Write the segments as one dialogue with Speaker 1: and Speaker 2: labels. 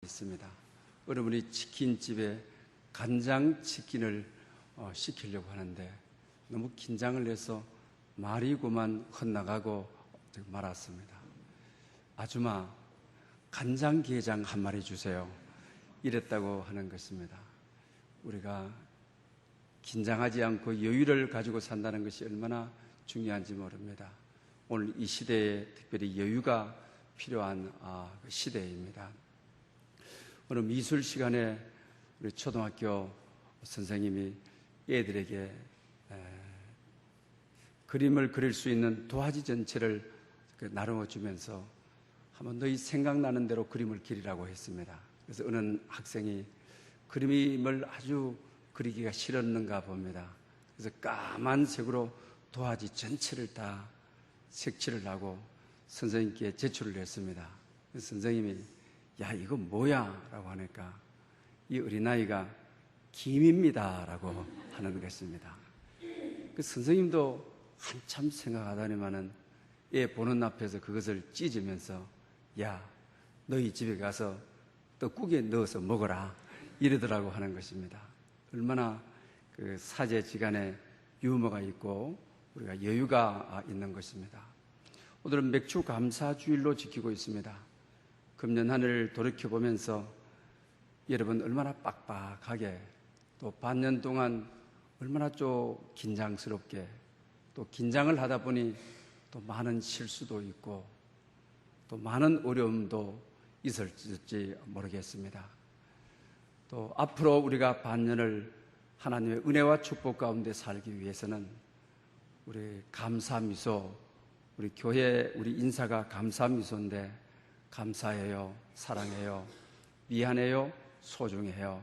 Speaker 1: 있습니다. 여러분이 치킨집에 간장치킨을 시키려고 하는데 너무 긴장을 해서 말이 그만 헛나가고 말았습니다. 아줌마, 간장게장 한 마리 주세요. 이랬다고 하는 것입니다. 우리가 긴장하지 않고 여유를 가지고 산다는 것이 얼마나 중요한지 모릅니다. 오늘 이 시대에 특별히 여유가 필요한 시대입니다. 오늘 미술 시간에 우리 초등학교 선생님이 애들에게 그림을 그릴 수 있는 도화지 전체를 나누어 주면서 한번 너희 생각나는 대로 그림을 그리라고 했습니다. 그래서 어느 학생이 그림을 아주 그리기가 싫었는가 봅니다. 그래서 까만 색으로 도화지 전체를 다 색칠을 하고 선생님께 제출을 했습니다. 그래서 선생님이 야, 이거 뭐야? 라고 하니까 이 어린아이가 김입니다. 라고 하는 것입니다. 그 선생님도 한참 생각하다니만은 얘 보는 앞에서 그것을 찢으면서 야, 너희 집에 가서 떡국에 넣어서 먹어라. 이러더라고 하는 것입니다. 얼마나 그 사제지간에 유머가 있고 우리가 여유가 있는 것입니다. 오늘은 맥주 감사주일로 지키고 있습니다. 금년 한 해를 돌이켜보면서 여러분 얼마나 빡빡하게 또 반년 동안 얼마나 좀 긴장스럽게 또 긴장을 하다 보니 또 많은 실수도 있고 또 많은 어려움도 있을지 모르겠습니다. 또 앞으로 우리가 반년을 하나님의 은혜와 축복 가운데 살기 위해서는 우리 감사미소, 우리 교회 우리 인사가 감사미소인데 감사해요, 사랑해요, 미안해요, 소중해요.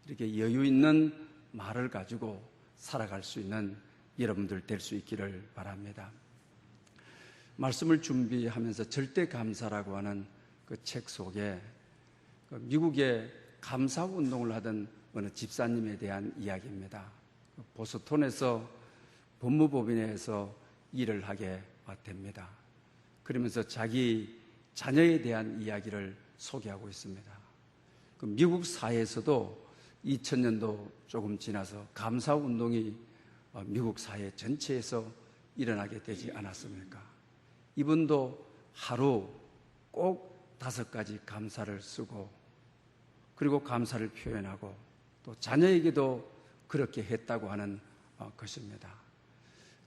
Speaker 1: 이렇게 여유 있는 말을 가지고 살아갈 수 있는 여러분들 될 수 있기를 바랍니다. 말씀을 준비하면서 절대 감사라고 하는 그 책 속에 미국의 감사 운동을 하던 어느 집사님에 대한 이야기입니다. 보스턴에서 법무법인에서 일을 하게 됩니다. 그러면서 자기 자녀에 대한 이야기를 소개하고 있습니다. 미국 사회에서도 2000년도 조금 지나서 감사 운동이 미국 사회 전체에서 일어나게 되지 않았습니까? 이분도 하루 꼭 5가지 감사를 쓰고 그리고 감사를 표현하고 또 자녀에게도 그렇게 했다고 하는 것입니다.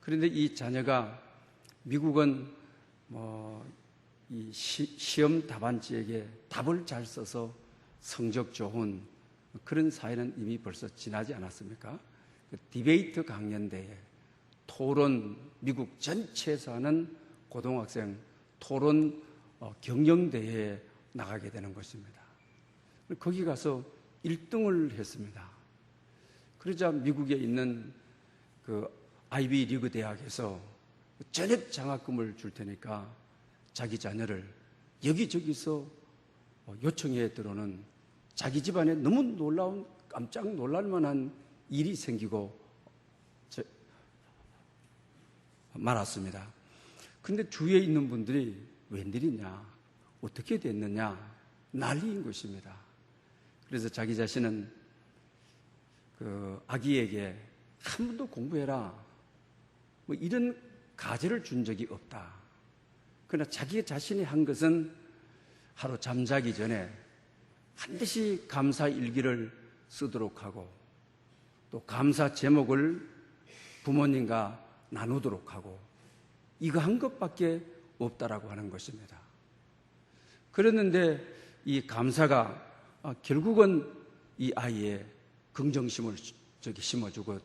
Speaker 1: 그런데 이 자녀가 미국은 이 시험 답안지에게 답을 잘 써서 성적 좋은 그런 사회는 이미 벌써 지나지 않았습니까? 디베이트 강연대회, 토론, 미국 전체에서 하는 고등학생 토론 경영대회에 나가게 되는 것입니다. 거기 가서 1등을 했습니다. 그러자 미국에 있는 그 아이비 리그 대학에서 전액 장학금을 줄 테니까 자기 자녀를 여기저기서 요청해 들어오는 자기 집안에 너무 놀라운 깜짝 놀랄 만한 일이 생기고 말았습니다. 그런데 주위에 있는 분들이 웬일이냐, 어떻게 됐느냐 난리인 것입니다. 그래서 자기 자신은 그 아기에게 한 번도 공부해라 뭐 이런 가제를 준 적이 없다. 그러나 자기 자신이 한 것은 하루 잠자기 전에 반드시 감사 일기를 쓰도록 하고 또 감사 제목을 부모님과 나누도록 하고 이거 한 것밖에 없다라고 하는 것입니다. 그랬는데 이 감사가 결국은 이 아이의 긍정심을 심어주고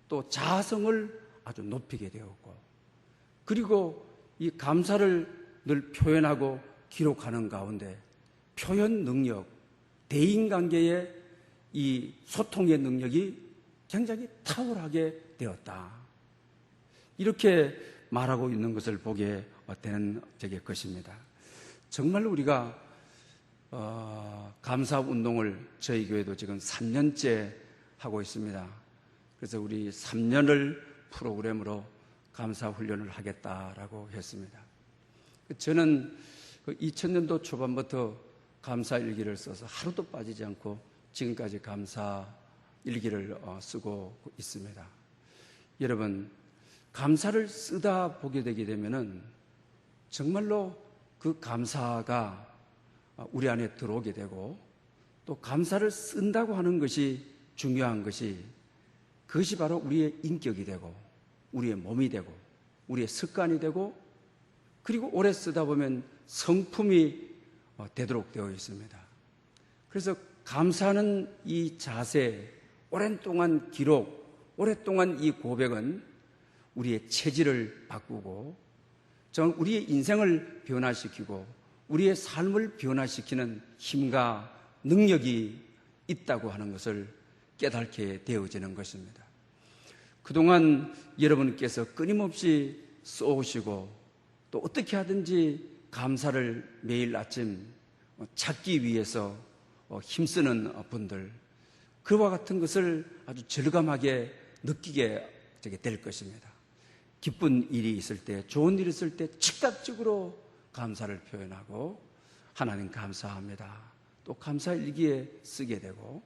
Speaker 1: 또 자아성을 아주 높이게 되었고 그리고 이 감사를 늘 표현하고 기록하는 가운데 표현 능력, 대인관계의 이 소통의 능력이 굉장히 탁월하게 되었다. 이렇게 말하고 있는 것을 보게 되는 것입니다. 정말 우리가 감사 운동을 저희 교회도 지금 3년째 하고 있습니다. 그래서 우리 3년을 프로그램으로 감사 훈련을 하겠다라고 했습니다. 저는 2000년도 초반부터 감사 일기를 써서 하루도 빠지지 않고 지금까지 감사 일기를 쓰고 있습니다. 여러분, 감사를 쓰다 보게 되게 되면은 정말로 그 감사가 우리 안에 들어오게 되고, 또 감사를 쓴다고 하는 것이 중요한 것이, 그것이 바로 우리의 인격이 되고 우리의 몸이 되고 우리의 습관이 되고, 그리고 오래 쓰다 보면 성품이 되도록 되어 있습니다. 그래서 감사하는 이 자세, 오랜 동안 기록, 오랫동안 이 고백은 우리의 체질을 바꾸고 정말 우리의 인생을 변화시키고 우리의 삶을 변화시키는 힘과 능력이 있다고 하는 것을 깨닫게 되어지는 것입니다. 그동안 여러분께서 끊임없이 쏘시고 또 어떻게 하든지 감사를 매일 아침 찾기 위해서 힘쓰는 분들, 그와 같은 것을 아주 절감하게 느끼게 될 것입니다. 기쁜 일이 있을 때, 좋은 일이 있을 때 즉각적으로 감사를 표현하고 하나님 감사합니다, 또 감사일기에 쓰게 되고,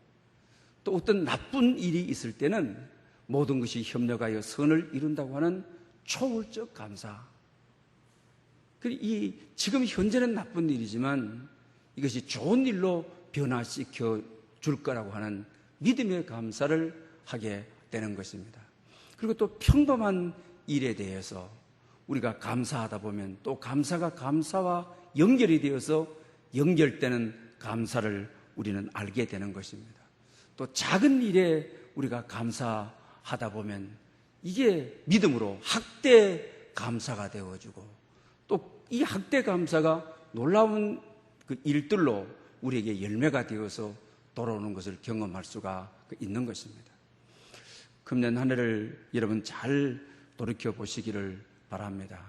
Speaker 1: 또 어떤 나쁜 일이 있을 때는 모든 것이 협력하여 선을 이룬다고 하는 초월적 감사. 지금 현재는 나쁜 일이지만 이것이 좋은 일로 변화시켜 줄 거라고 하는 믿음의 감사를 하게 되는 것입니다. 그리고 또 평범한 일에 대해서 우리가 감사하다 보면 또 감사가 감사와 연결이 되어서 연결되는 감사를 우리는 알게 되는 것입니다. 또 작은 일에 우리가 감사하다 보면 이게 믿음으로 학대 감사가 되어지고, 또 이 학대 감사가 놀라운 그 일들로 우리에게 열매가 되어서 돌아오는 것을 경험할 수가 있는 것입니다. 금년 한 해를 여러분 잘 돌이켜 보시기를 바랍니다.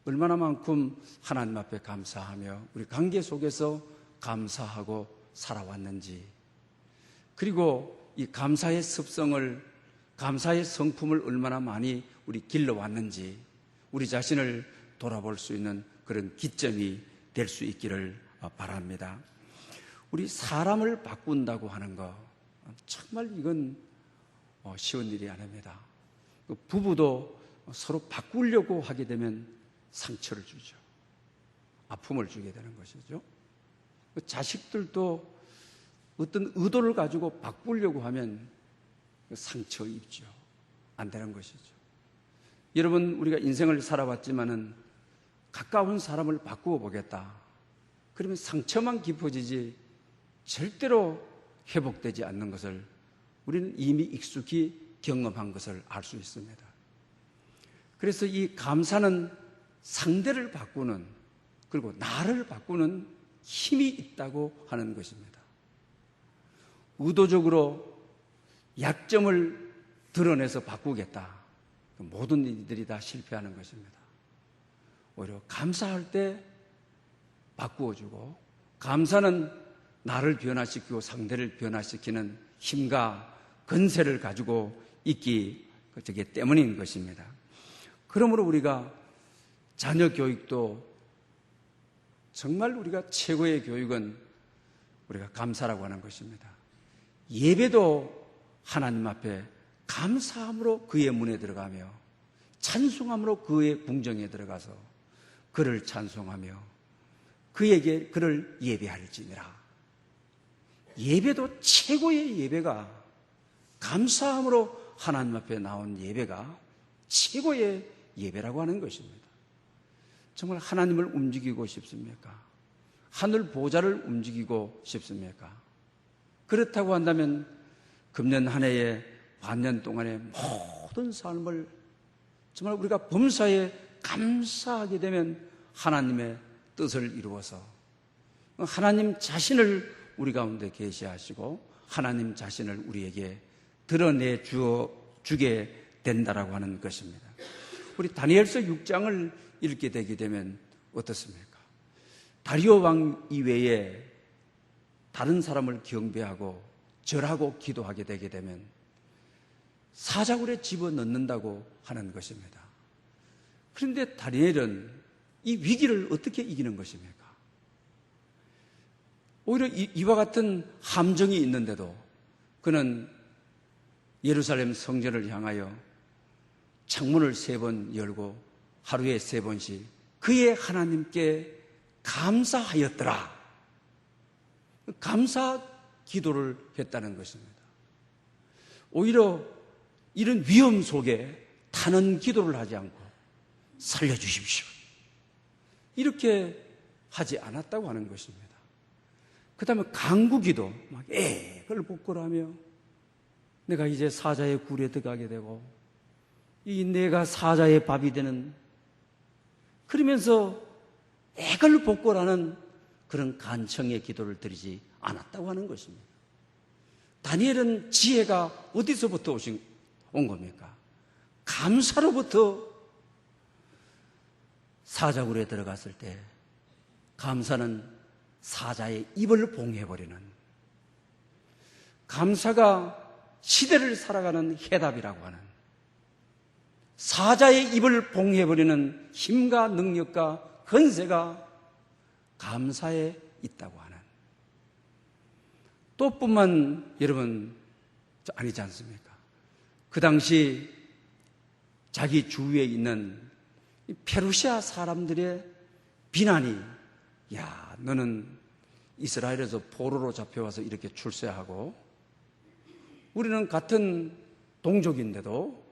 Speaker 1: 얼마나 만큼 하나님 앞에 감사하며 우리 관계 속에서 감사하고 살아왔는지, 그리고 이 감사의 습성을, 감사의 성품을 얼마나 많이 우리 길러왔는지 우리 자신을 돌아볼 수 있는 그런 기점이 될 수 있기를 바랍니다. 우리 사람을 바꾼다고 하는 거 정말 이건 쉬운 일이 아닙니다. 부부도 서로 바꾸려고 하게 되면 상처를 주죠. 아픔을 주게 되는 것이죠. 자식들도 어떤 의도를 가지고 바꾸려고 하면 상처 입죠. 안 되는 것이죠. 여러분, 우리가 인생을 살아왔지만은 가까운 사람을 바꾸어 보겠다, 그러면 상처만 깊어지지 절대로 회복되지 않는 것을 우리는 이미 익숙히 경험한 것을 알 수 있습니다. 그래서 이 감사는 상대를 바꾸는, 그리고 나를 바꾸는 힘이 있다고 하는 것입니다. 의도적으로 약점을 드러내서 바꾸겠다, 모든 일들이 다 실패하는 것입니다. 오히려 감사할 때 바꾸어주고, 감사는 나를 변화시키고 상대를 변화시키는 힘과 건세를 가지고 있기 때문인 것입니다. 그러므로 우리가 자녀 교육도 정말 우리가 최고의 교육은 우리가 감사라고 하는 것입니다. 예배도 하나님 앞에 감사함으로 그의 문에 들어가며 찬송함으로 그의 궁정에 들어가서 그를 찬송하며 그에게 그를 예배할지니라. 예배도 최고의 예배가, 감사함으로 하나님 앞에 나온 예배가 최고의 예배라고 하는 것입니다. 정말 하나님을 움직이고 싶습니까? 하늘 보좌를 움직이고 싶습니까? 그렇다고 한다면 금년 한 해의 반년 동안의 모든 삶을 정말 우리가 범사에 감사하게 되면 하나님의 뜻을 이루어서 하나님 자신을 우리 가운데 계시하시고 하나님 자신을 우리에게 드러내 주게 된다라고 하는 것입니다. 우리 다니엘서 6장을 읽게 되게 되면 어떻습니까? 다리오 왕 이외에 다른 사람을 경배하고 절하고 기도하게 되게 되면 사자굴에 집어넣는다고 하는 것입니다. 그런데 다니엘은 이 위기를 어떻게 이기는 것입니까? 오히려 이와 같은 함정이 있는데도 그는 예루살렘 성전을 향하여 창문을 3번 열고 하루에 3번씩 그의 하나님께 감사하였더라. 감사 기도를 했다는 것입니다. 오히려 이런 위험 속에 타는 기도를 하지 않고 살려주십시오, 이렇게 하지 않았다고 하는 것입니다. 그 다음에 간구기도 막 애걸 복걸하며 내가 이제 사자의 굴에 들어가게 되고 이 내가 사자의 밥이 되는, 그러면서 애걸 복걸하는 그런 간청의 기도를 드리지 않았다고 하는 것입니다. 다니엘은 지혜가 어디서부터 온 겁니까? 감사로부터. 사자굴에 들어갔을 때 감사는 사자의 입을 봉해버리는, 감사가 시대를 살아가는 해답이라고 하는, 사자의 입을 봉해버리는 힘과 능력과 권세가 감사에 있다고 하는, 또 뿐만 여러분 아니지 않습니까? 그 당시 자기 주위에 있는 페르시아 사람들의 비난이, 야, 너는 이스라엘에서 포로로 잡혀와서 이렇게 출세하고 우리는 같은 동족인데도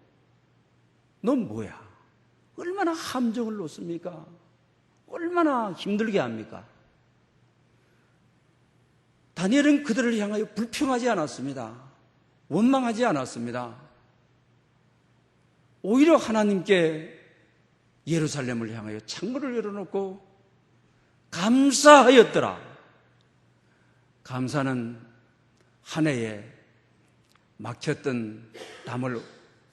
Speaker 1: 넌 뭐야? 얼마나 함정을 놓습니까? 얼마나 힘들게 합니까? 다니엘은 그들을 향하여 불평하지 않았습니다. 원망하지 않았습니다. 오히려 하나님께 예루살렘을 향하여 창문을 열어놓고 감사하였더라. 감사는 한 해에 막혔던 담을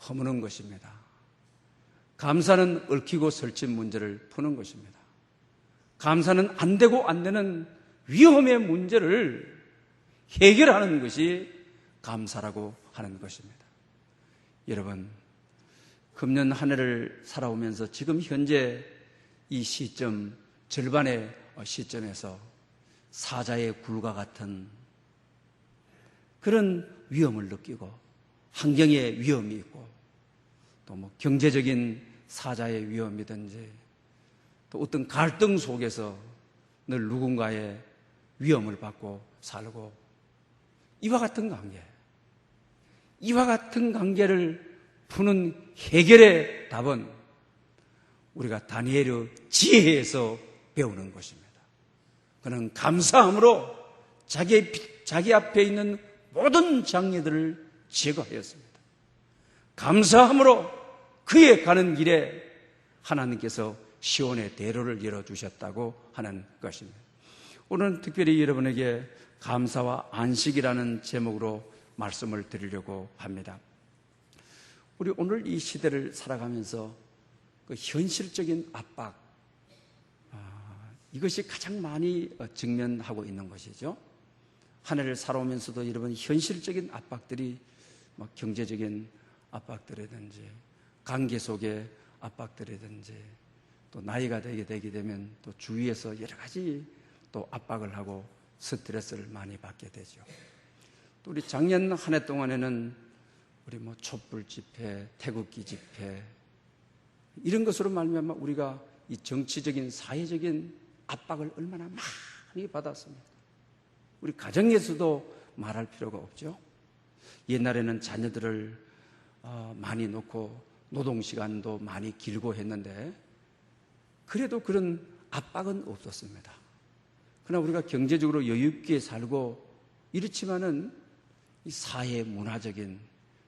Speaker 1: 허무는 것입니다. 감사는 얽히고 설친 문제를 푸는 것입니다. 감사는 안 되고 안 되는 위험의 문제를 해결하는 것이 감사라고 하는 것입니다. 여러분, 금년 한 해를 살아오면서 지금 현재 이 시점, 절반의 시점에서 사자의 굴과 같은 그런 위험을 느끼고 환경의 위험이 있고 또 뭐 경제적인 사자의 위험이든지 또 어떤 갈등 속에서 늘 누군가의 위험을 받고 살고, 이와 같은 관계, 이와 같은 관계를 푸는 해결의 답은 우리가 다니엘의 지혜에서 배우는 것입니다. 그는 감사함으로 자기 앞에 있는 모든 장애들을 제거하였습니다. 감사함으로 그의 가는 길에 하나님께서 시온의 대로를 열어주셨다고 하는 것입니다. 오늘은 특별히 여러분에게 감사와 안식이라는 제목으로 말씀을 드리려고 합니다. 우리 오늘 이 시대를 살아가면서 그 현실적인 압박, 이것이 가장 많이 직면하고 있는 것이죠. 한 해를 살아오면서도 여러분 현실적인 압박들이 막 경제적인 압박들이든지 관계 속의 압박들이든지 또 나이가 되게 되면 또 주위에서 여러 가지 또 압박을 하고 스트레스를 많이 받게 되죠. 또 우리 작년 한 해 동안에는 우리 뭐 촛불 집회, 태극기 집회 이런 것으로 말미암아 우리가 이 정치적인 사회적인 압박을 얼마나 많이 받았습니다. 우리 가정에서도 말할 필요가 없죠. 옛날에는 자녀들을 많이 놓고 노동시간도 많이 길고 했는데 그래도 그런 압박은 없었습니다. 그러나 우리가 경제적으로 여유있게 살고 이렇지만은 이 사회 문화적인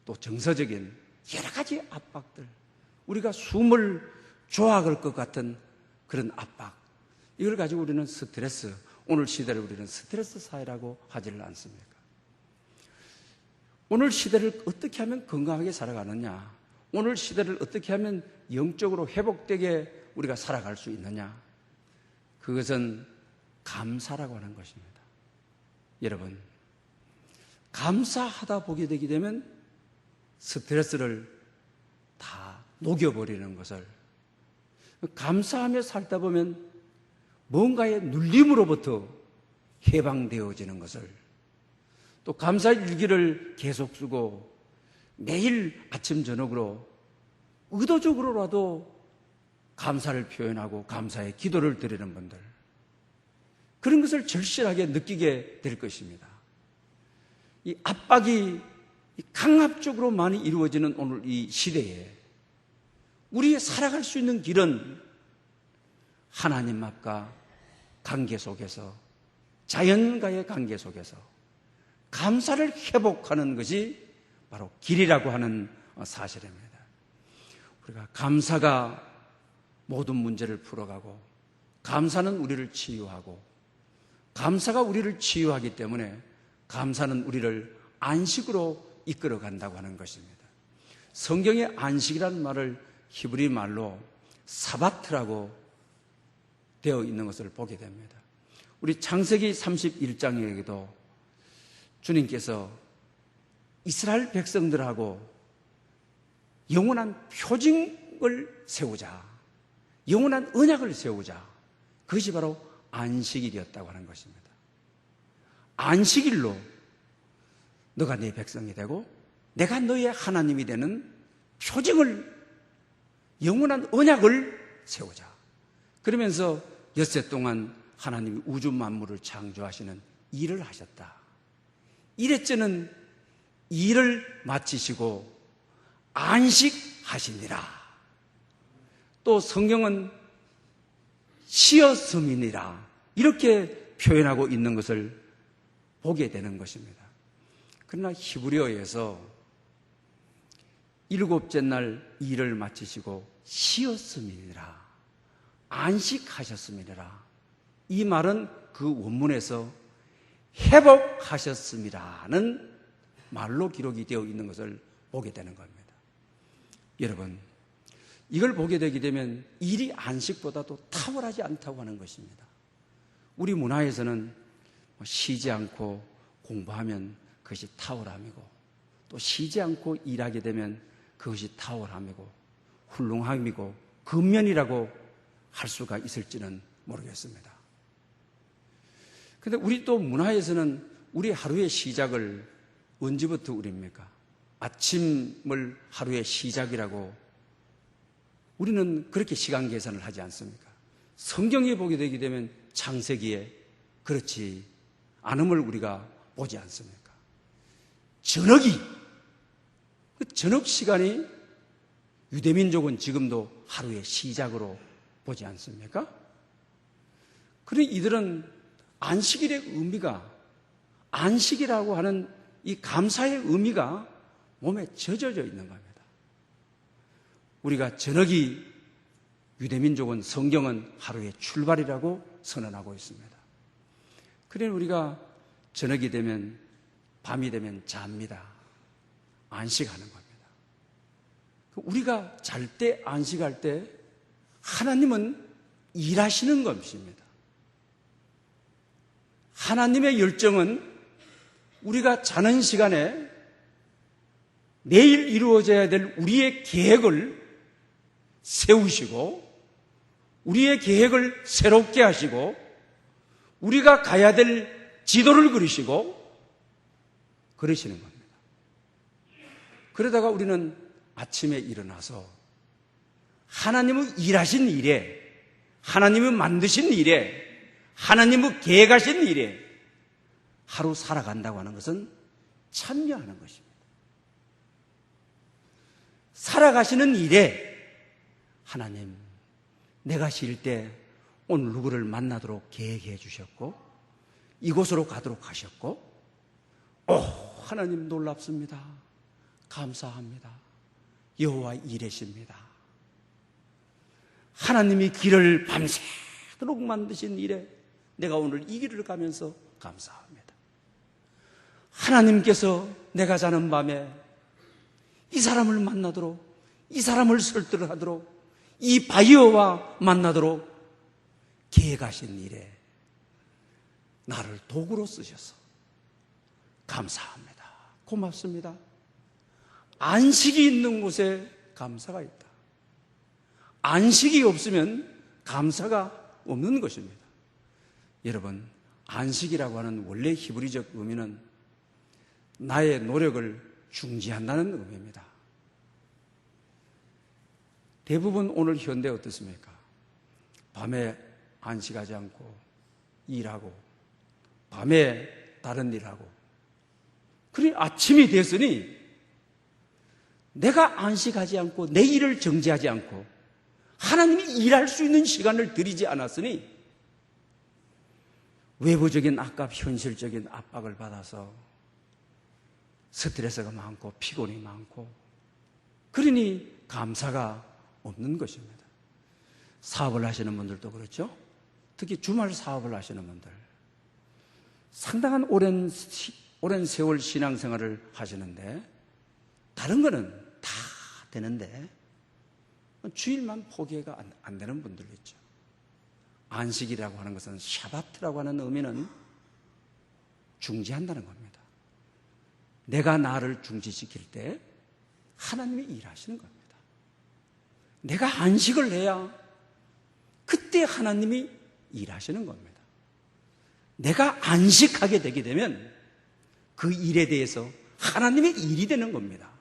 Speaker 1: 또 정서적인 여러 가지 압박들, 우리가 숨을 조아갈 것 같은 그런 압박, 이걸 가지고 우리는 스트레스, 오늘 시대를 우리는 스트레스 사회라고 하지를 않습니까? 오늘 시대를 어떻게 하면 건강하게 살아가느냐, 오늘 시대를 어떻게 하면 영적으로 회복되게 우리가 살아갈 수 있느냐, 그것은 감사라고 하는 것입니다. 여러분, 감사하다 보게 되게 되면 스트레스를 다 녹여버리는 것을, 감사하며 살다 보면 뭔가의 눌림으로부터 해방되어지는 것을, 또 감사 일기를 계속 쓰고 매일 아침 저녁으로 의도적으로라도 감사를 표현하고 감사의 기도를 드리는 분들, 그런 것을 절실하게 느끼게 될 것입니다. 이 압박이 강압적으로 많이 이루어지는 오늘 이 시대에 우리의 살아갈 수 있는 길은 하나님 앞과 관계 속에서, 자연과의 관계 속에서 감사를 회복하는 것이 바로 길이라고 하는 사실입니다. 우리가 감사가 모든 문제를 풀어가고, 감사는 우리를 치유하고, 감사가 우리를 치유하기 때문에 감사는 우리를 안식으로 이끌어 간다고 하는 것입니다. 성경의 안식이라는 말을 히브리 말로 사바트라고 되어 있는 것을 보게 됩니다. 우리 창세기 31장에도 주님께서 이스라엘 백성들하고 영원한 표징을 세우자, 영원한 언약을 세우자, 그것이 바로 안식일이었다고 하는 것입니다. 안식일로 너가 내 백성이 되고 내가 너의 하나님이 되는 표징을, 영원한 언약을 세우자. 그러면서 엿새 동안 하나님이 우주 만물을 창조하시는 일을 하셨다. 일회째는 일을 마치시고 안식하시니라. 또 성경은 쉬었음이니라, 이렇게 표현하고 있는 것을 보게 되는 것입니다. 그러나 히브리어에서 일곱째 날 일을 마치시고 쉬었음이니라, 안식하셨음이니라, 이 말은 그 원문에서 회복하셨음이라는 말로 기록이 되어 있는 것을 보게 되는 겁니다. 여러분, 이걸 보게 되게 되면 일이 안식보다도 탁월하지 않다고 하는 것입니다. 우리 문화에서는 쉬지 않고 공부하면 그것이 탁월함이고, 또 쉬지 않고 일하게 되면 그것이 탁월함이고 훌륭함이고 근면이라고 할 수가 있을지는 모르겠습니다. 그런데 우리 또 문화에서는 우리 하루의 시작을 언제부터 우립니까? 아침을 하루의 시작이라고 우리는 그렇게 시간 계산을 하지 않습니까? 성경에 보게 되게 되면 창세기에 그렇지 않음을 우리가 보지 않습니까? 저녁이, 그 저녁 시간이 유대민족은 지금도 하루의 시작으로 보지 않습니까? 그러니 이들은 안식일의 의미가, 안식이라고 하는 이 감사의 의미가 몸에 젖어져 있는 겁니다. 우리가 저녁이, 유대민족은, 성경은 하루의 출발이라고 선언하고 있습니다. 그러니 우리가 저녁이 되면, 밤이 되면 잡니다. 안식하는 겁니다. 우리가 잘 때, 안식할 때 하나님은 일하시는 것입니다. 하나님의 열정은 우리가 자는 시간에 내일 이루어져야 될 우리의 계획을 세우시고, 우리의 계획을 새롭게 하시고, 우리가 가야 될 지도를 그리시고 그러시는 겁니다. 그러다가 우리는 아침에 일어나서 하나님의 일하신 일에, 하나님의 만드신 일에, 하나님의 계획하신 일에 하루 살아간다고 하는 것은 참여하는 것입니다. 살아가시는 일에 하나님, 내가 쉴 때 오늘 누구를 만나도록 계획해 주셨고, 이곳으로 가도록 하셨고, 하나님 놀랍습니다. 감사합니다. 여호와 이레십니다. 하나님이 길을 밤새도록 만드신 일에 내가 오늘 이 길을 가면서 감사합니다. 하나님께서 내가 자는 밤에 이 사람을 만나도록, 이 사람을 설득하도록, 이 바이오와 만나도록 계획하신 일에 나를 도구로 쓰셔서 감사합니다. 고맙습니다. 안식이 있는 곳에 감사가 있다. 안식이 없으면 감사가 없는 것입니다. 여러분, 안식이라고 하는 원래 히브리적 의미는 나의 노력을 중지한다는 의미입니다. 대부분 오늘 현대 어떻습니까? 밤에 안식하지 않고 일하고 밤에 다른 일하고, 그래 아침이 됐으니 내가 안식하지 않고 내 일을 정지하지 않고 하나님이 일할 수 있는 시간을 드리지 않았으니 외부적인 압박, 현실적인 압박을 받아서 스트레스가 많고 피곤이 많고, 그러니 감사가 없는 것입니다. 사업을 하시는 분들도 그렇죠. 특히 주말 사업을 하시는 분들, 상당한 오랜 세월 신앙생활을 하시는데 다른 거는 다 되는데 주일만 포기가 안 되는 분들도 있죠. 안식이라고 하는 것은, 샤바트라고 하는 의미는 중지한다는 겁니다. 내가 나를 중지시킬 때 하나님이 일하시는 겁니다. 내가 안식을 해야 그때 하나님이 일하시는 겁니다. 내가 안식하게 되게 되면 그 일에 대해서 하나님의 일이 되는 겁니다.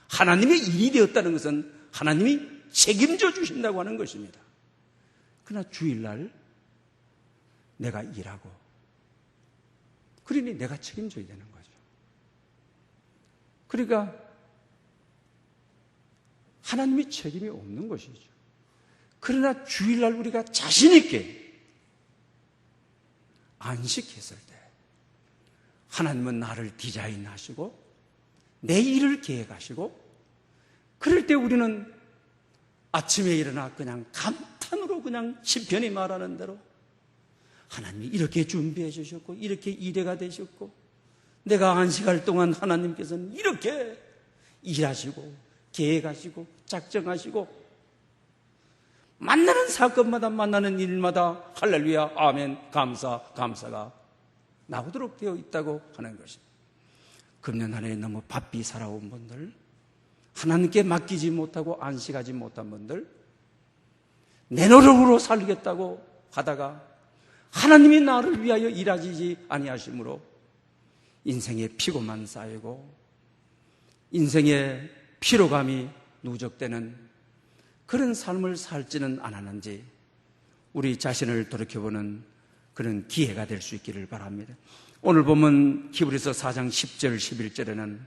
Speaker 1: 하나님의 일이 되었다는 것은 하나님이 책임져 주신다고 하는 것입니다. 그러나 주일날 내가 일하고, 그러니 내가 책임져야 되는 거죠. 그러니까 하나님이 책임이 없는 것이죠. 그러나 주일날 우리가 자신 있게 안식했을 때 하나님은 나를 디자인하시고 내 일을 계획하시고, 그럴 때 우리는 아침에 일어나 그냥 감탄으로 그냥 시편이 말하는 대로 하나님이 이렇게 준비해 주셨고 이렇게 이래가 되셨고, 내가 안식할 동안 하나님께서는 이렇게 일하시고 계획하시고 작정하시고, 만나는 사건마다 만나는 일마다 할렐루야 아멘 감사가 나오도록 되어 있다고 하는 것입니다. 금년 한 해 너무 바삐 살아온 분들, 하나님께 맡기지 못하고 안식하지 못한 분들, 내 노력으로 살겠다고 하다가 하나님이 나를 위하여 일하시지 아니하심으로 인생의 피고만 쌓이고 인생의 피로감이 누적되는 그런 삶을 살지는 않았는지 우리 자신을 돌이켜보는 그런 기회가 될 수 있기를 바랍니다. 오늘 보면 히브리서 4장 10절 11절에는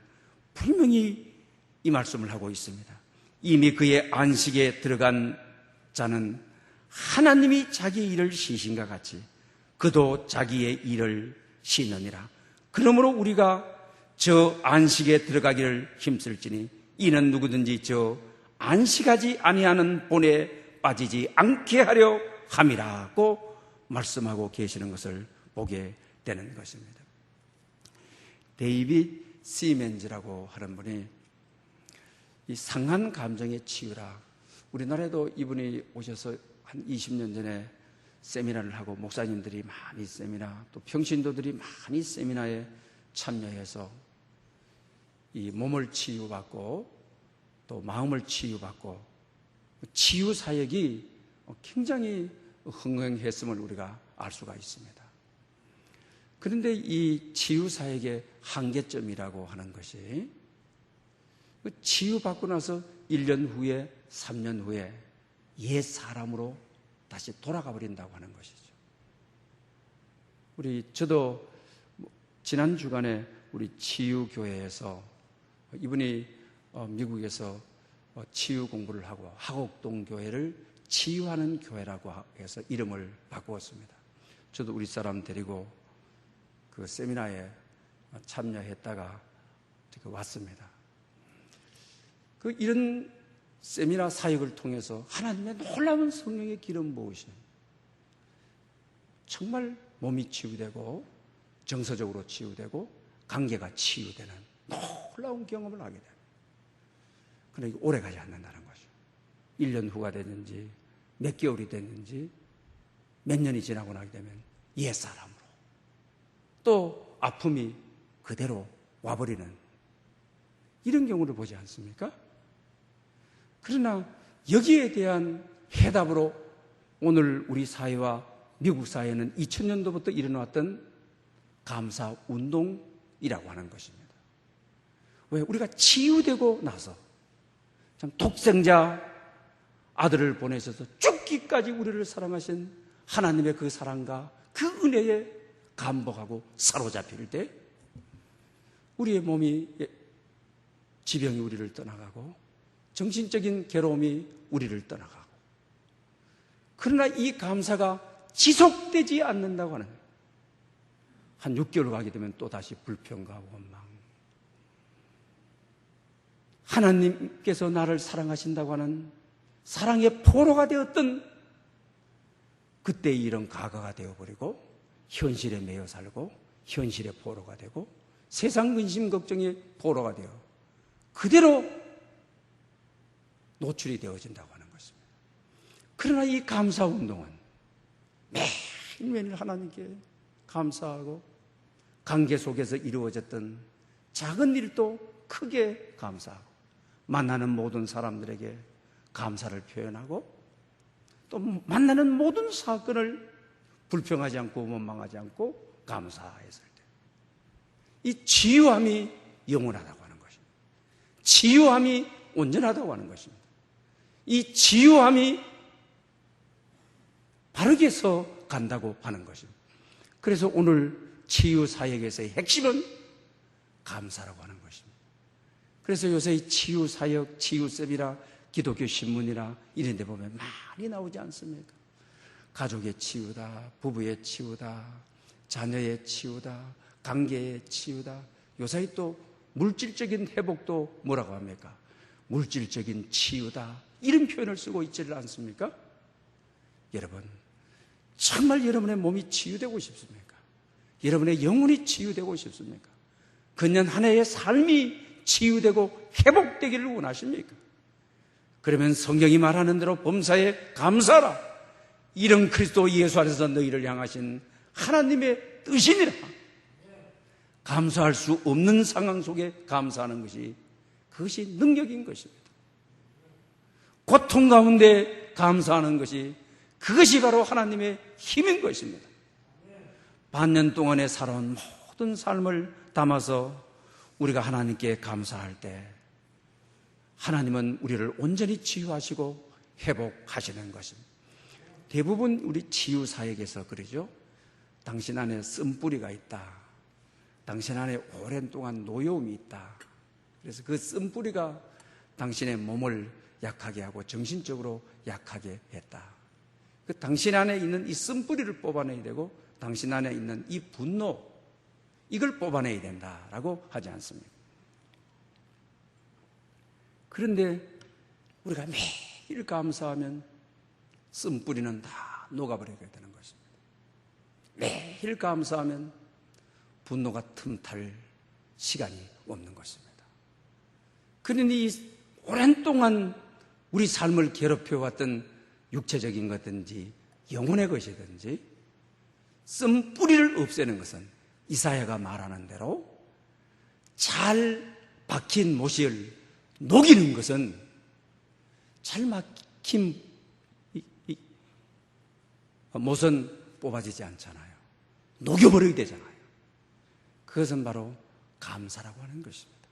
Speaker 1: 분명히 이 말씀을 하고 있습니다. 이미 그의 안식에 들어간 자는 하나님이 자기 일을 쉬신과 같이 그도 자기의 일을 쉬느니라. 그러므로 우리가 저 안식에 들어가기를 힘쓸지니 이는 누구든지 저 안식하지 아니하는 본에 빠지지 않게 하려 함이라고 말씀하고 계시는 것을 보게 되는 것입니다. 데이빗 시멘즈라고 하는 분이 이 상한 감정의 치유라, 우리나라에도 이분이 오셔서 한 20년 전에 세미나를 하고 목사님들이 많이 세미나, 또 평신도들이 많이 세미나에 참여해서 이 몸을 치유받고 또 마음을 치유받고 치유 사역이 굉장히 흥행했음을 우리가 알 수가 있습니다. 그런데 이 치유 사역의 한계점이라고 하는 것이 치유받고 나서 1년 후에 3년 후에 옛 사람으로 다시 돌아가 버린다고 하는 것이죠. 저도 지난 주간에 우리 치유교회에서 이분이 미국에서 치유 공부를 하고 하곡동 교회를 치유하는 교회라고 해서 이름을 바꾸었습니다. 저도 우리 사람 데리고 그 세미나에 참여했다가 왔습니다. 이런 세미나 사역을 통해서 하나님의 놀라운 성령의 기름 부으심, 정말 몸이 치유되고 정서적으로 치유되고 관계가 치유되는 놀라운 경험을 하게 됩니다. 그러나 오래 가지 않는다는 거죠. 1년 후가 됐는지 몇 개월이 됐는지 몇 년이 지나고 나게 되면 옛사람으로 또 아픔이 그대로 와버리는 이런 경우를 보지 않습니까? 그러나 여기에 대한 해답으로 오늘 우리 사회와 미국 사회는 2000년도부터 일어났던 감사 운동이라고 하는 것입니다. 왜? 우리가 치유되고 나서 참 독생자 아들을 보내셔서 죽기까지 우리를 사랑하신 하나님의 그 사랑과 그 은혜에 감복하고 사로잡힐 때 우리의 몸이, 지병이 우리를 떠나가고 정신적인 괴로움이 우리를 떠나가고, 그러나 이 감사가 지속되지 않는다고 하는, 한 6개월 가게 되면 또다시 불평과 원망, 하나님께서 나를 사랑하신다고 하는 사랑의 포로가 되었던 그때의 일은 과거가 되어버리고 현실에 매여 살고 현실의 포로가 되고 세상 근심 걱정의 포로가 되어 그대로 노출이 되어진다고 하는 것입니다. 그러나 이 감사 운동은 매일매일 하나님께 감사하고 관계 속에서 이루어졌던 작은 일도 크게 감사하고 만나는 모든 사람들에게 감사를 표현하고 또 만나는 모든 사건을 불평하지 않고 원망하지 않고 감사했을 때 이 치유함이 영원하다고 하는 것입니다. 치유함이 온전하다고 하는 것입니다. 이 치유함이 바르게 서 간다고 하는 것입니다. 그래서 오늘 치유 사역에서의 핵심은 감사라고 하는 것입니다. 그래서 요새 이 치유 사역, 치유쌤이라 기독교 신문이나 이런 데 보면 많이 나오지 않습니까? 가족의 치유다, 부부의 치유다, 자녀의 치유다, 관계의 치유다. 요새 또 물질적인 회복도 뭐라고 합니까? 물질적인 치유다. 이런 표현을 쓰고 있지를 않습니까? 여러분, 정말 여러분의 몸이 치유되고 싶습니까? 여러분의 영혼이 치유되고 싶습니까? 금년 한 해의 삶이 치유되고 회복되기를 원하십니까? 그러면 성경이 말하는 대로 범사에 감사하라. 이런 그리스도 예수 안에서 너희를 향하신 하나님의 뜻이니라. 감사할 수 없는 상황 속에 감사하는 것이, 그것이 능력인 것입니다. 고통 가운데 감사하는 것이, 그것이 바로 하나님의 힘인 것입니다. 반년 동안에 살아온 모든 삶을 담아서 우리가 하나님께 감사할 때 하나님은 우리를 온전히 치유하시고 회복하시는 것입니다. 대부분 우리 치유 사역에서 그러죠. 당신 안에 쓴뿌리가 있다. 당신 안에 오랜 동안 노여움이 있다. 그래서 그 쓴뿌리가 당신의 몸을 약하게 하고 정신적으로 약하게 했다. 그 당신 안에 있는 이 쓴뿌리를 뽑아내야 되고 당신 안에 있는 이 분노, 이걸 뽑아내야 된다라고 하지 않습니까? 그런데 우리가 매일 감사하면 쓴뿌리는 다 녹아버리게 되는 것입니다. 매일 감사하면 분노가 틈탈 시간이 없는 것입니다. 그러니 오랜 동안 우리 삶을 괴롭혀왔던 육체적인 것든지 영혼의 것이든지 쓴뿌리를 없애는 것은 이사야가 말하는 대로 잘 박힌 못을 녹이는 것은 잘 막힌 못은 뽑아지지 않잖아요. 녹여버리게 되잖아요. 그것은 바로 감사라고 하는 것입니다.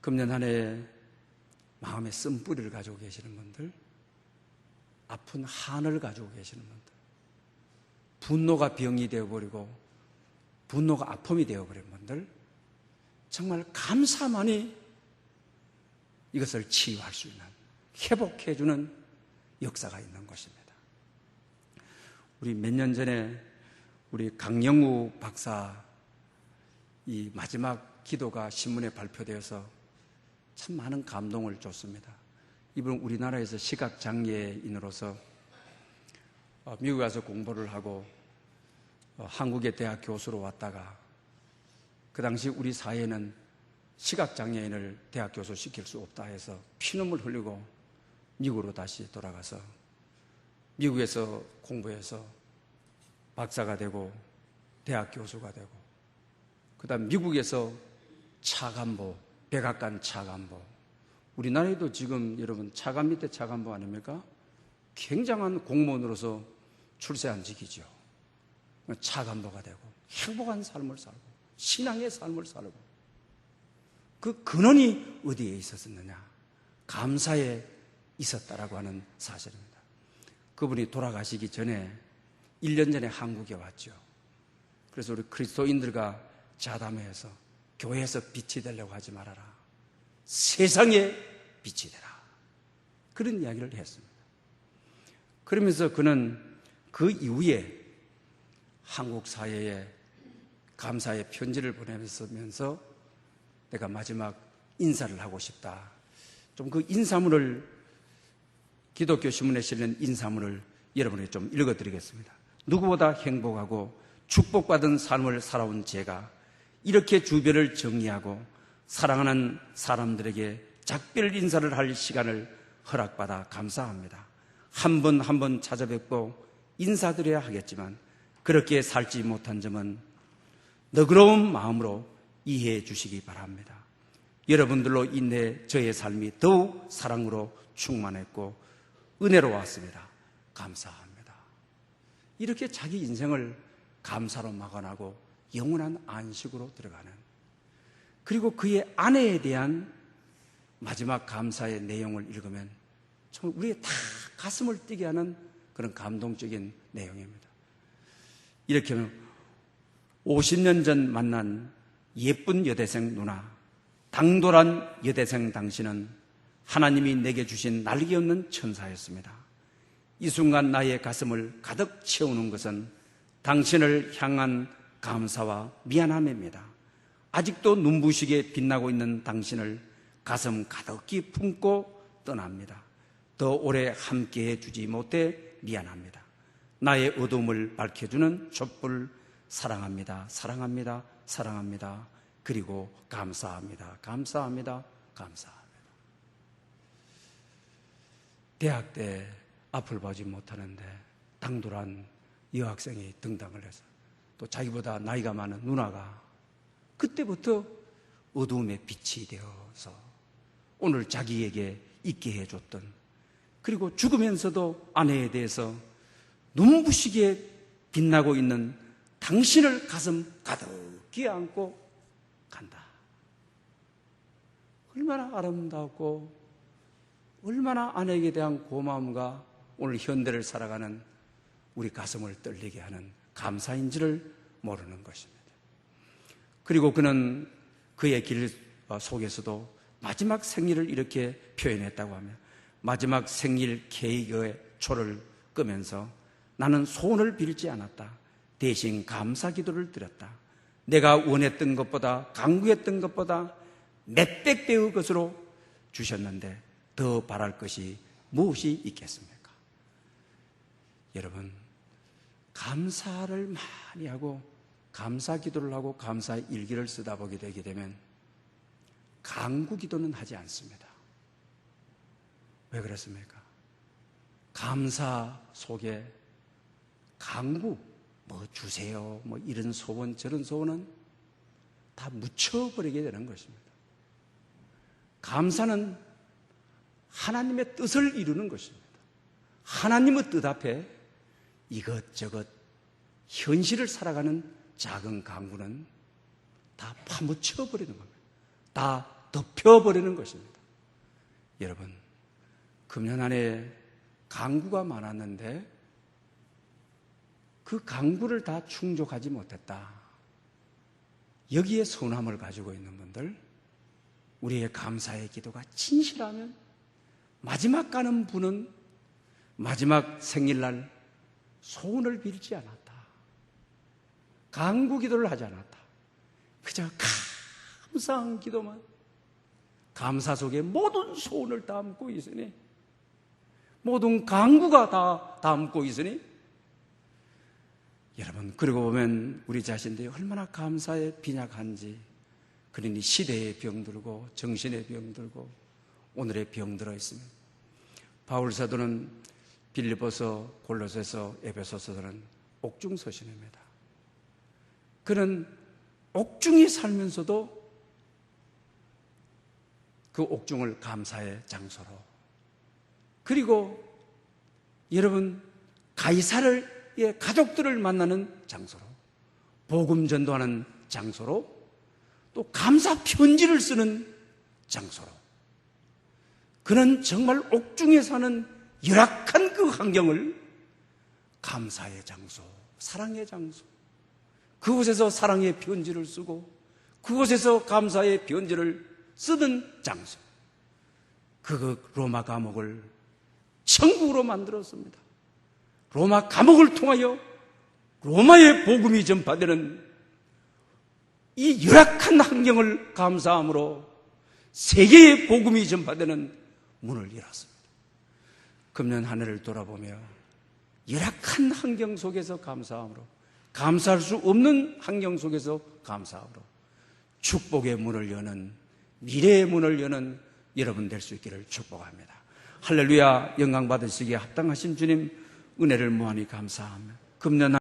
Speaker 1: 금년 한 해 마음에 쓴뿌리를 가지고 계시는 분들, 아픈 한을 가지고 계시는 분들, 분노가 병이 되어버리고 분노가 아픔이 되어버린 분들, 정말 감사만이 이것을 치유할 수 있는, 회복해주는 역사가 있는 것입니다. 우리 몇 년 전에 우리 강영우 박사 이 마지막 기도가 신문에 발표되어서 참 많은 감동을 줬습니다. 이분은 우리나라에서 시각장애인으로서 미국에 가서 공부를 하고 한국의 대학 교수로 왔다가 그 당시 우리 사회는 시각장애인을 대학 교수 시킬 수 없다 해서 피눈물 흘리고 미국으로 다시 돌아가서 미국에서 공부해서 박사가 되고 대학 교수가 되고 그 다음 미국에서 차관보, 백악관 차관보, 우리나라에도 지금 여러분 차관 밑에 차관보 아닙니까? 굉장한 공무원으로서 출세한 직이죠. 차관보가 되고 행복한 삶을 살고 신앙의 삶을 살고 그 근원이 어디에 있었느냐? 감사에 있었다라고 하는 사실입니다. 그분이 돌아가시기 전에 1년 전에 한국에 왔죠. 그래서 우리 그리스도인들과 자담회에서 교회에서 빛이 되려고 하지 말아라. 세상에 빛이 되라. 그런 이야기를 했습니다. 그러면서 그는 그 이후에 한국 사회에 감사의 편지를 보내면서 내가 마지막 인사를 하고 싶다. 좀 그 인사문을 기독교 신문에 실린 인사문을 여러분에게 좀 읽어드리겠습니다. 누구보다 행복하고 축복받은 삶을 살아온 제가 이렇게 주변을 정리하고 사랑하는 사람들에게 작별 인사를 할 시간을 허락받아 감사합니다. 한 번 한 번 찾아뵙고 인사드려야 하겠지만 그렇게 살지 못한 점은 너그러운 마음으로 이해해 주시기 바랍니다. 여러분들로 인해 저의 삶이 더욱 사랑으로 충만했고 은혜로웠습니다. 감사합니다. 이렇게 자기 인생을 감사로 막아나고 영원한 안식으로 들어가는, 그리고 그의 아내에 대한 마지막 감사의 내용을 읽으면 정말 우리의 다 가슴을 뛰게 하는 그런 감동적인 내용입니다. 이렇게 하면 50년 전 만난 예쁜 여대생 누나, 당돌한 여대생 당신은 하나님이 내게 주신 날개 없는 천사였습니다. 이 순간 나의 가슴을 가득 채우는 것은 당신을 향한 감사와 미안함입니다. 아직도 눈부시게 빛나고 있는 당신을 가슴 가득히 품고 떠납니다. 더 오래 함께해 주지 못해 미안합니다. 나의 어둠을 밝혀주는 촛불 사랑합니다. 사랑합니다. 사랑합니다. 그리고 감사합니다. 감사합니다. 감사합니다. 대학 때 앞을 보지 못하는데 당돌한 여학생이 등장을 해서 또 자기보다 나이가 많은 누나가 그때부터 어두움의 빛이 되어서 오늘 자기에게 있게 해줬던, 그리고 죽으면서도 아내에 대해서 눈부시게 빛나고 있는 당신을 가슴 가득히 안고 간다. 얼마나 아름답고 얼마나 아내에게 대한 고마움과 오늘 현대를 살아가는 우리 가슴을 떨리게 하는 감사인지를 모르는 것입니다. 그리고 그는 그의 길 속에서도 마지막 생일을 이렇게 표현했다고 하면, 마지막 생일 케이크의 초를 끄면서 나는 소원을 빌지 않았다. 대신 감사 기도를 드렸다. 내가 원했던 것보다, 강구했던 것보다 몇백 배의 것으로 주셨는데 더 바랄 것이 무엇이 있겠습니까? 여러분, 감사를 많이 하고 감사 기도를 하고 감사 일기를 쓰다 보게 되게 되면 강구 기도는 하지 않습니다. 왜 그렇습니까? 감사 속에 강구, 뭐 주세요, 뭐 이런 소원 저런 소원은 다 묻혀버리게 되는 것입니다. 감사는 하나님의 뜻을 이루는 것입니다. 하나님의 뜻 앞에 이것저것 현실을 살아가는 작은 강구는 다 파묻혀버리는 겁니다. 다 덮여버리는 것입니다. 여러분, 금년 안에 강구가 많았는데 그 강구를 다 충족하지 못했다. 여기에 서운함을 가지고 있는 분들, 우리의 감사의 기도가 진실하면 마지막 가는 분은 마지막 생일날 소원을 빌지 않았다. 강구 기도를 하지 않았다. 그저 감사한 기도만, 감사 속에 모든 소원을 담고 있으니, 모든 강구가 다 담고 있으니, 여러분, 그러고 보면 우리 자신들이 얼마나 감사에 빈약한지. 그러니 시대의 병들고 정신의 병들고 오늘의 병들어 있습니다. 바울 사도는 빌립보서, 골로새서, 에베소서는 옥중 서신입니다. 그는 옥중에 살면서도 그 옥중을 감사의 장소로, 그리고 여러분 가이사르의 가족들을 만나는 장소로, 복음 전도하는 장소로, 또 감사 편지를 쓰는 장소로, 그는 정말 옥중에 사는 열악한 그 환경을 감사의 장소, 사랑의 장소, 그곳에서 사랑의 편지를 쓰고 그곳에서 감사의 편지를 쓰는 장소, 그 로마 감옥을 천국으로 만들었습니다. 로마 감옥을 통하여 로마의 복음이 전파되는 이 열악한 환경을 감사함으로 세계의 복음이 전파되는 문을 열었습니다. 금년 한 해를 돌아보며 열악한 환경 속에서 감사함으로, 감사할 수 없는 환경 속에서 감사함으로 축복의 문을 여는, 미래의 문을 여는 여러분 될 수 있기를 축복합니다. 할렐루야. 영광 받으시기에 합당하신 주님 은혜를 무한히 감사하며 금년